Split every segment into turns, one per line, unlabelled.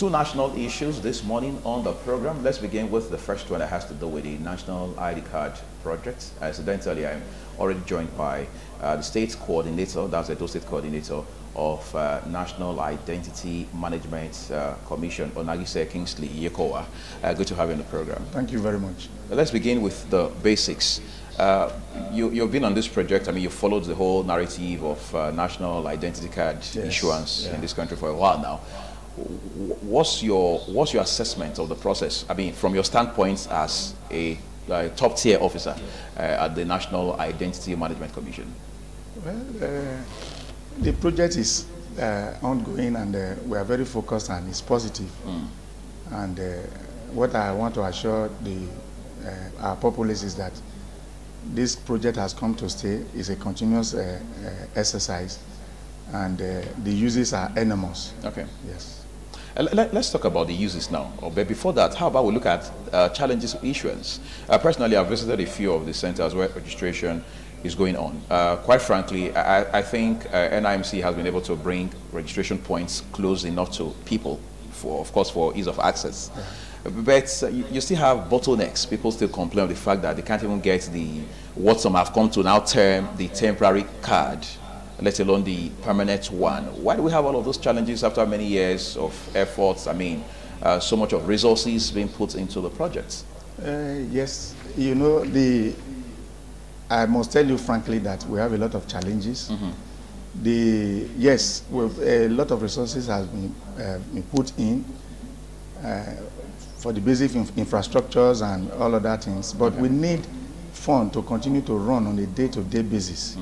two national issues this morning on the program. Let's begin with the first one that has to do with the National ID Card project. Incidentally, I'm already joined by the state coordinator, that's the state coordinator of National Identity Management Commission, Onagise Kingsley Yekowa. Good to have you on the program.
Thank you very much.
Let's begin with the basics. You've been on this project. I mean, you've followed the whole narrative of national identity card issuance in this country for a while now. What's your assessment of the process? I mean, from your standpoint as a top tier officer at the National Identity Management Commission.
Well, the project is ongoing, and we are very focused, and it's positive. And what I want to assure our populace is that this project has come to stay. It's a continuous exercise, and the uses are enormous.
Okay.
Yes.
Let's talk about the uses now. But before that, how about we look at challenges of issuance? Personally, I've visited a few of the centers where registration is going on. Quite frankly, I think NIMC has been able to bring registration points close enough to people, of course, for ease of access. But you still have bottlenecks. People still complain of the fact that they can't even get what some have come to now term the temporary card, let alone the permanent one. Why do we have all of those challenges after many years of efforts? I mean, so much of resources being put into the projects.
Yes, you know, I must tell you frankly that we have a lot of challenges. Yes, a lot of resources has been put in for the basic infrastructures and all of that things, but we need funds to continue to run on a day-to-day basis.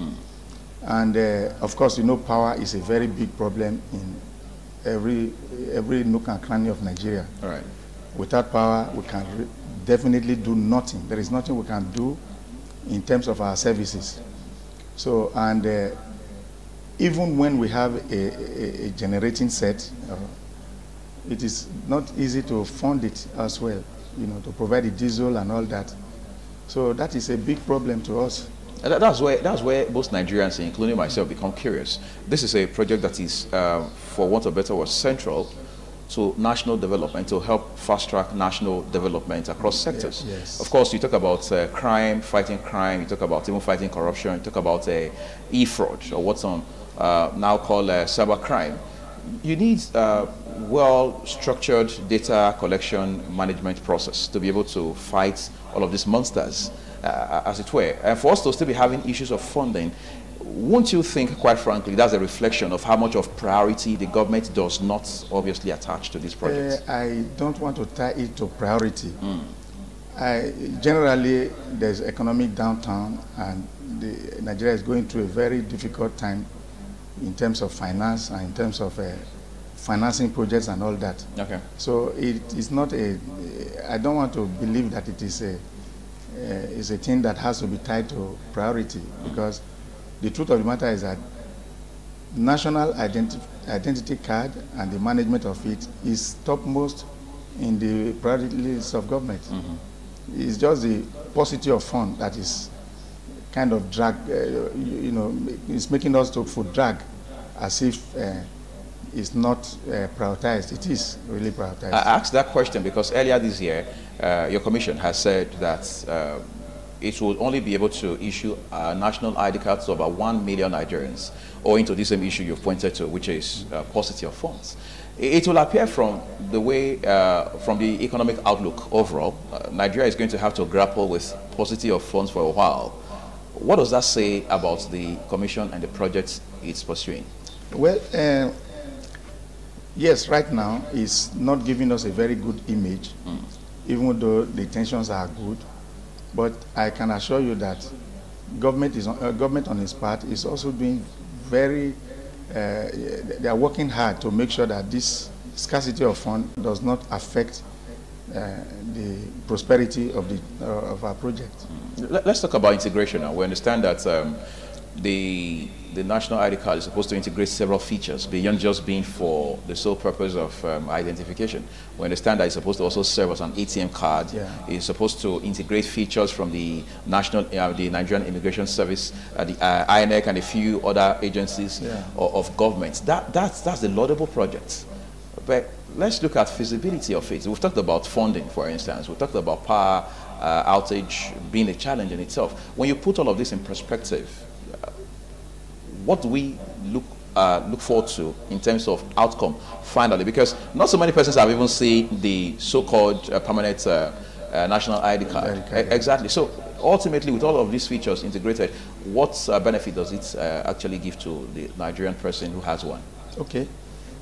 And of course, you know, power is a very big problem in every nook and cranny of Nigeria.
All right. Without
power, we can definitely do nothing. There is nothing we can do in terms of our services. So, and even when we have a generating set, it is not easy to fund it as well, you know, to provide the diesel and all that. So that is a big problem to us.
That's where most Nigerians, including myself, become curious. This is a project that is, for want of a better word, central to national development, to help fast-track national development across sectors.
Yes.
Of course, you talk about crime, fighting crime, you talk about even fighting corruption, you talk about e-fraud, or what some now call cyber crime. You need well-structured data collection management process to be able to fight all of these monsters, as it were. And for us to still be having issues of funding, won't you think, quite frankly, that's a reflection of how much of priority the government does not obviously attach to these projects?
I don't want to tie it to priority. Generally, there's economic downturn, and Nigeria is going through a very difficult time in terms of finance and in terms of financing projects and all that.
Okay.
So it is not I don't want to believe that it is a thing that has to be tied to priority, because the truth of the matter is that national identity card and the management of it is topmost in the priority list of government. It's just the paucity of fund that is kind of drag, you know, it's making us to foot drag as if it's not prioritized. It is really prioritized.
I asked that question because earlier this year, your commission has said that it will only be able to issue national ID cards to about 1 million Nigerians, owing to the same issue you've pointed to, which is paucity of funds. It will appear from the way, from the economic outlook overall, Nigeria is going to have to grapple with paucity of funds for a while. What does that say about the commission and the projects it's pursuing?
Well, yes, right now it's not giving us a very good image, even though the intentions are good. But I can assure you that government on its part is also doing very, they are working hard to make sure that this scarcity of funds does not affect the prosperity of our project.
Let's talk about integration now. We understand that the national ID card is supposed to integrate several features beyond just being for the sole purpose of identification. We understand that it's supposed to also serve as an ATM card. It's supposed to integrate features from the the Nigerian Immigration Service, the INEC, and a few other agencies of government. That's the laudable project. But let's look at feasibility of it. We've talked about funding, for instance. We've talked about power outage being a challenge in itself. When you put all of this in perspective, what do we look forward to in terms of outcome finally? Because not so many persons have even seen the so-called permanent national ID card. Exactly. So ultimately, with all of these features integrated, what benefit does it actually give to the Nigerian person who has one?
Okay.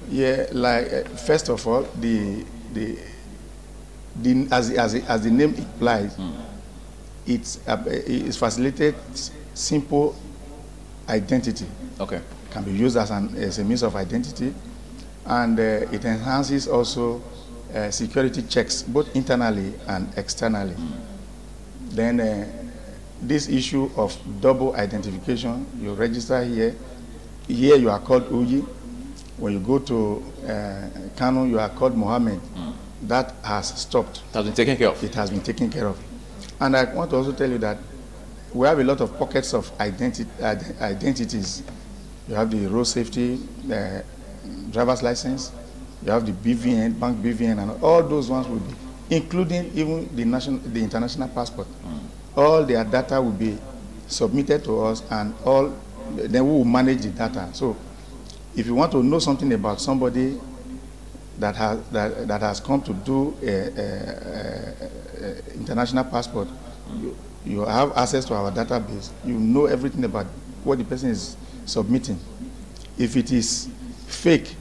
Yeah, like first of all, as the name implies, it facilitates simple identity.
Okay.
Can be used as a means of identity, and it enhances also security checks both internally and externally. Then this issue of double identification, you register here you are called Uji. When you go to Kano, you are called Mohammed. That has stopped.
It has been taken care of.
It has been taken care of. And I want to also tell you that we have a lot of pockets of identities. You have the road safety, driver's license, you have the BVN, bank BVN, and all those ones will be, including even the international passport. All their data will be submitted to us, and then we will manage the data. So if you want to know something about somebody that has come to do international passport, you have access to our database. You know everything about what the person is submitting. If it is fake,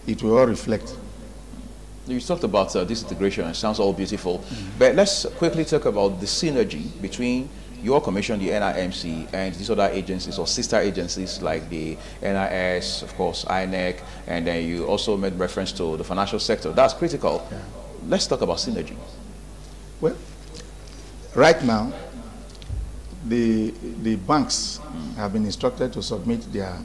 it will all reflect.
You talked about this integration. It sounds all beautiful. But let's quickly talk about the synergy between your commission, the NIMC, and these other agencies or sister agencies like the NIS, of course, INEC, and then you also made reference to the financial sector. That's critical. Yeah. Let's talk about synergy.
Well, right now, the banks have been instructed to submit their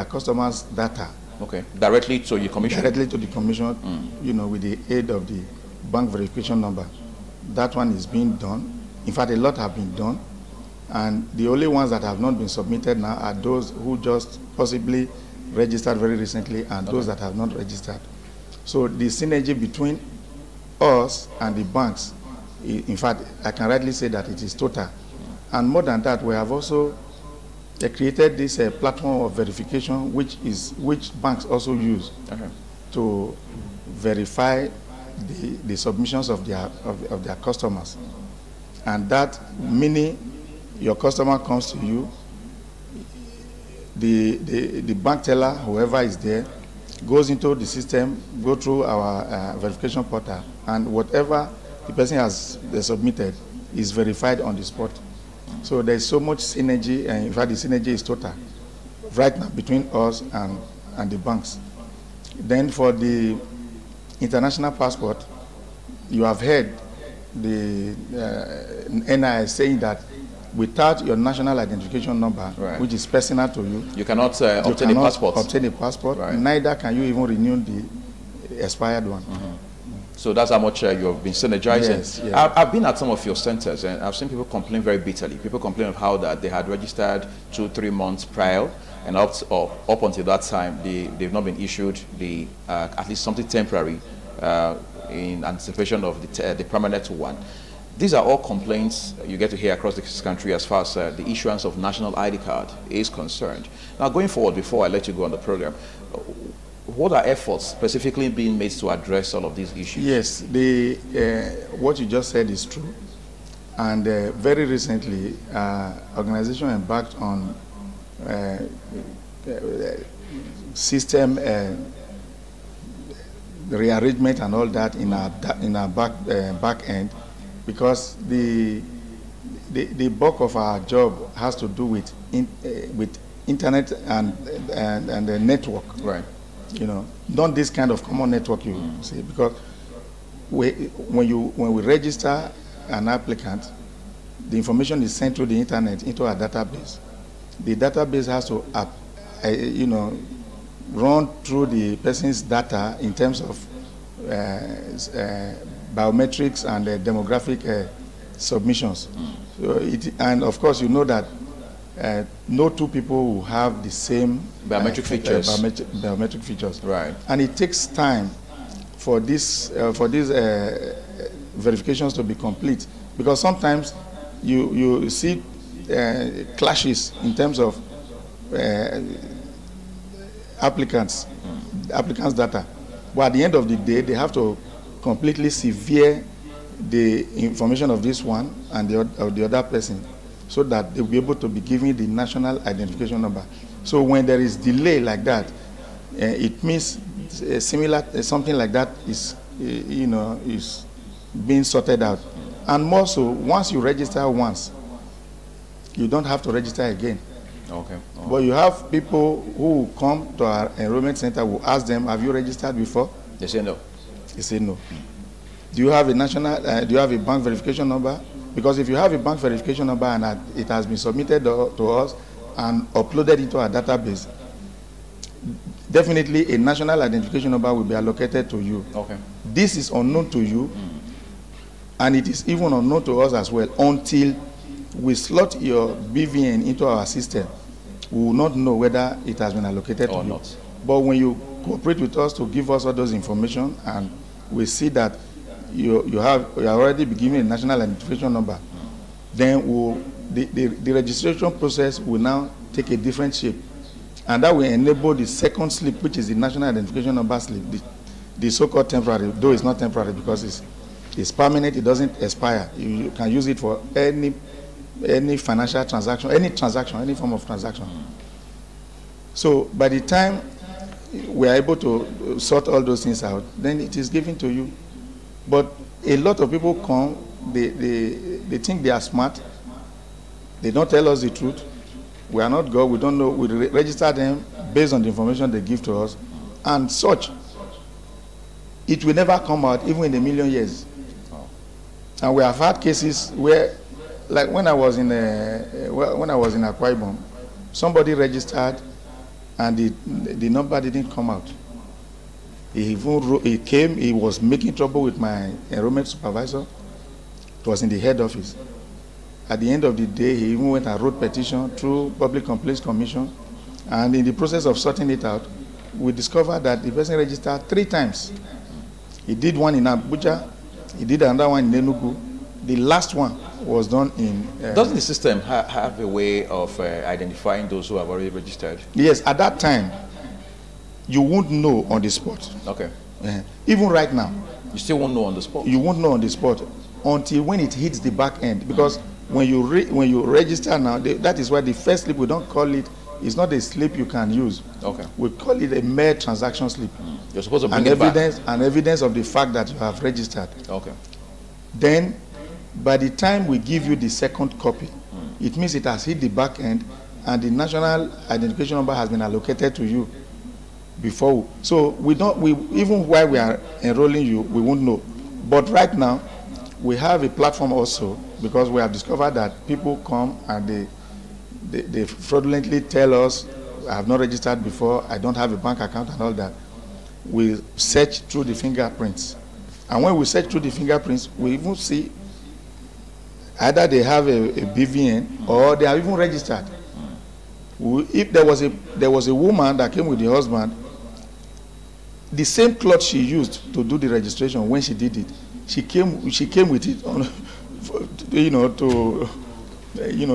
customers' data.
Okay. Directly to your commission.
Directly to the commission, you know, with the aid of the bank verification number. That one is being done. In fact, a lot have been done, and the only ones that have not been submitted now are those who just possibly registered very recently, and those that have not registered. So the synergy between us and the banks, in fact, I can rightly say that it is total. And more than that, we have also created this platform of verification, which banks also use to verify the submissions of their customers. And that, meaning your customer comes to you, the bank teller, whoever is there, goes into the system, go through our verification portal, and whatever the person has submitted is verified on the spot. So there's so much synergy, and in fact the synergy is total right now between us and the banks. Then for the international passport, you have heard the NIS saying that without your national identification number, which is personal to you,
you cannot obtain a passport.
Right. Neither can you even renew the expired one.
So that's how much you have been synergizing.
Yes, yes.
I've been at some of your centers, and I've seen people complain very bitterly. People complain of how that they had registered 2-3 months prior, and up until that time, they've not been issued at least something temporary in anticipation of the permanent one. These are all complaints you get to hear across this country as far as the issuance of national ID card is concerned. Now, going forward, before I let you go on the program, what are efforts specifically being made to address all of these issues?
Yes, what you just said is true. And very recently, organization embarked on system rearrangement and all that in our back end, because the bulk of our job has to do with internet and the network.
Right.
You know, not this kind of common network you see, because when we register an applicant, the information is sent through the internet into a database. The database has to run through the person's data in terms of biometrics and demographic submissions. So and of course, you know that no two people will have the same
biometric features.
Biometric features.
Right.
And it takes time for these verifications to be complete, because sometimes you see clashes in terms of applicants data. But at the end of the day, they have to completely sever the information of this one and the other person, so that they'll be able to be given the national identification number. So when there is delay like that, it means something like that is, is being sorted out. And more so, once you register once, you don't have to register again.
Okay.
But you have people who come to our enrollment center, who ask them, have you registered before?
They say no.
They say no. Do you have a do you have a bank verification number? Because if you have a bank verification number and it has been submitted to us and uploaded into our database, definitely a national identification number will be allocated to you.
Okay.
This is unknown to you, and it is even unknown to us as well until we slot your BVN into our system. We will not know whether it has been allocated
or
to
not.
You. But when you cooperate with us to give us all those information, and we see that you are already been given a national identification number, then the registration process will now take a different shape, and that will enable the second slip, which is the national identification number slip, the so-called temporary, though it's not temporary because it's permanent, it doesn't expire. You can use it for any financial transaction, any form of transaction. So by the time we are able to sort all those things out, then it is given to you. But a lot of people come, they think they are smart. They don't tell us the truth. We are not God. We don't know. We register them based on the information they give to us, and such. It will never come out, even in a million years. And we have had cases where, like when I was in Akwa Ibom, somebody registered, and the number didn't come out. He came. He was making trouble with my enrollment supervisor. It was in the head office. At the end of the day, he even went and wrote petition through Public Complaints Commission, and in the process of sorting it out, we discovered that the person registered 3 times. He did one in Abuja, he did another one in Enugu. The last one was done in...
Doesn't the system have a way of identifying those who have already registered?
Yes, at that time, you won't know on the spot.
Okay.
Even right now.
You still won't know on the spot?
You won't know on the spot until when it hits the back end. Because when you register now, that is why the first slip, we don't call it, it's not a slip you can use.
Okay.
We call it a mere transaction slip.
You're supposed to bring it back.
And evidence of the fact that you have registered.
Okay.
Then, by the time we give you the second copy, it means it has hit the back end, and the national identification number has been allocated to you before. So even while we are enrolling you, we won't know. But right now, we have a platform also, because we have discovered that people come and they fraudulently tell us, I have not registered before, I don't have a bank account and all that. We search through the fingerprints. And when we search through the fingerprints, we even see either they have a BVN or they are even registered. If there was a woman that came with the husband, the same cloth she used to do the registration when she did it, she came with it on,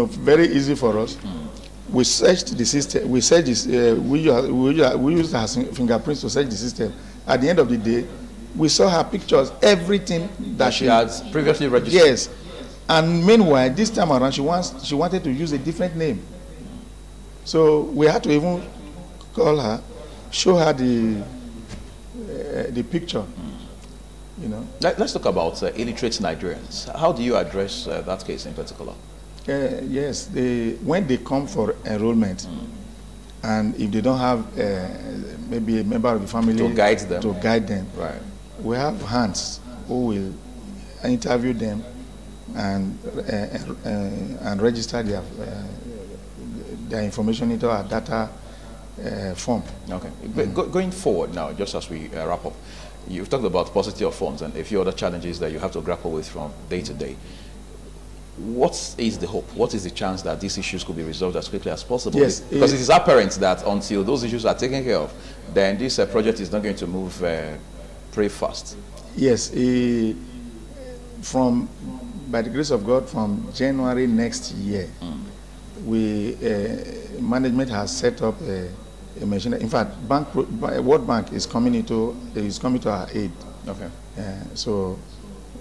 very easy for us. We searched the system. We searched this. We used her fingerprints to search the system. At the end of the day, we saw her pictures, everything that
she had previously registered.
Yes, and meanwhile, this time around, she wanted to use a different name. So we had to even call her, show her the picture.
Let's talk about illiterate Nigerians. How do you address that case in particular?
Yes, when they come for enrollment, and if they don't have maybe a member of the family
to guide them,
right? We have hands who will interview them and register their information into our data form. Okay.
Going forward now, just as we wrap up, you've talked about paucity of funds and a few other challenges that you have to grapple with from day to day. what is the hope? What is the chance that these issues could be resolved as quickly as possible?
Yes,
because it is apparent that until those issues are taken care of, then this project is not going to move pretty fast.
Yes, by the grace of God, from January next year, management has set up a machine. In fact, World Bank is coming to our aid.
Okay.
So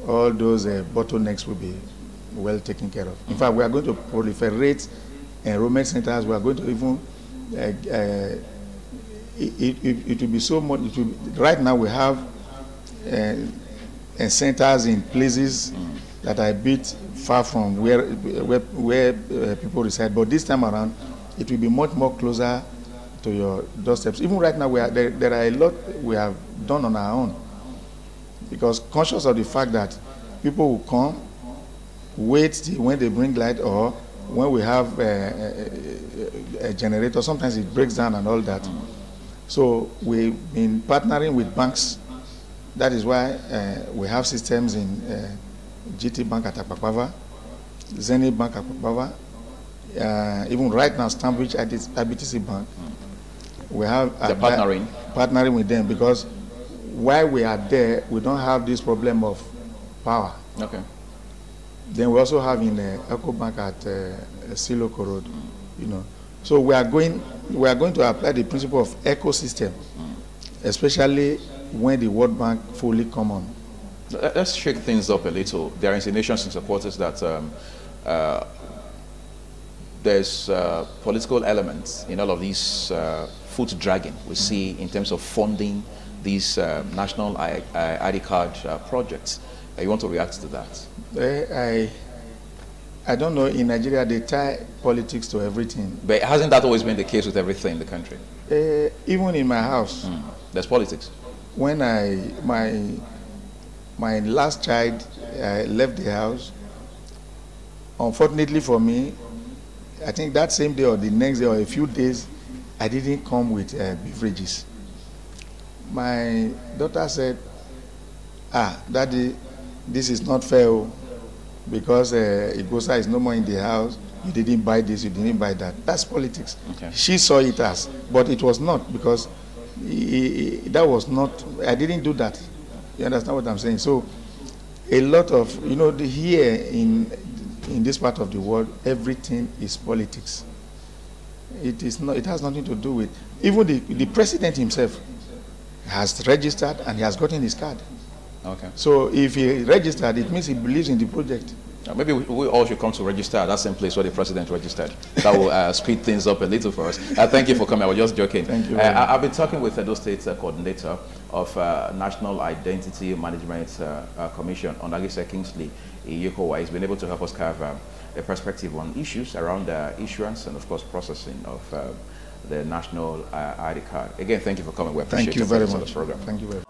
all those bottlenecks will be well taken care of. In fact, we are going to proliferate enrollment centers. We are going to even it will be so much. Right now we have centers in places that are a bit far from where people reside. But this time around, it will be much more closer to your doorsteps. Even right now, there are a lot we have done on our own, because conscious of the fact that people will come, wait till when they bring light, or when we have a generator, sometimes it breaks down and all that. So we've been partnering with banks. That is why we have systems in GT Bank at Akpakpava, Zenith Bank at Akpakpava, even right now, Stanbridge at IBTC Bank. We have partnering with them, because while we are there, we don't have this problem of power.
Okay.
Then we also have in Eco Bank at Siloko Road, you know. So we are going to apply the principle of ecosystem, especially when the World Bank fully come on.
Let's shake things up a little. There are insinuations in supporters that there's political elements in all of these foot dragging we see in terms of funding these national ID card projects. You want to react to that?
I don't know. In Nigeria, they tie politics to everything.
But hasn't that always been the case with everything in the country?
Even in my house, there's politics. When my last child left the house, unfortunately for me, I think that same day or the next day or a few days, I didn't come with beverages. My daughter said, Daddy, this is not fair, because Igosa is no more in the house. You didn't buy this, you didn't buy that. That's politics. Okay. She saw it as, but it was not, because that was not, I didn't do that. You understand what I'm saying? So a lot of, here in this part of the world, everything is politics. It is not, it has nothing to do with, even the president himself has registered and he has gotten his card. Okay. So if he registered, it means he believes in the project.
Maybe we all should come to register at that same place where the president registered. That will speed things up a little for us. Thank you for coming. I was just joking.
Thank you.
I've been talking with Edo State coordinator of National Identity Management Commission, Onagise Kingsley Iyekowa. He's been able to help us have a perspective on issues around issuance and, of course, processing of the national ID card. Again, thank you for coming. We appreciate
Thank you very much. Thank you very much.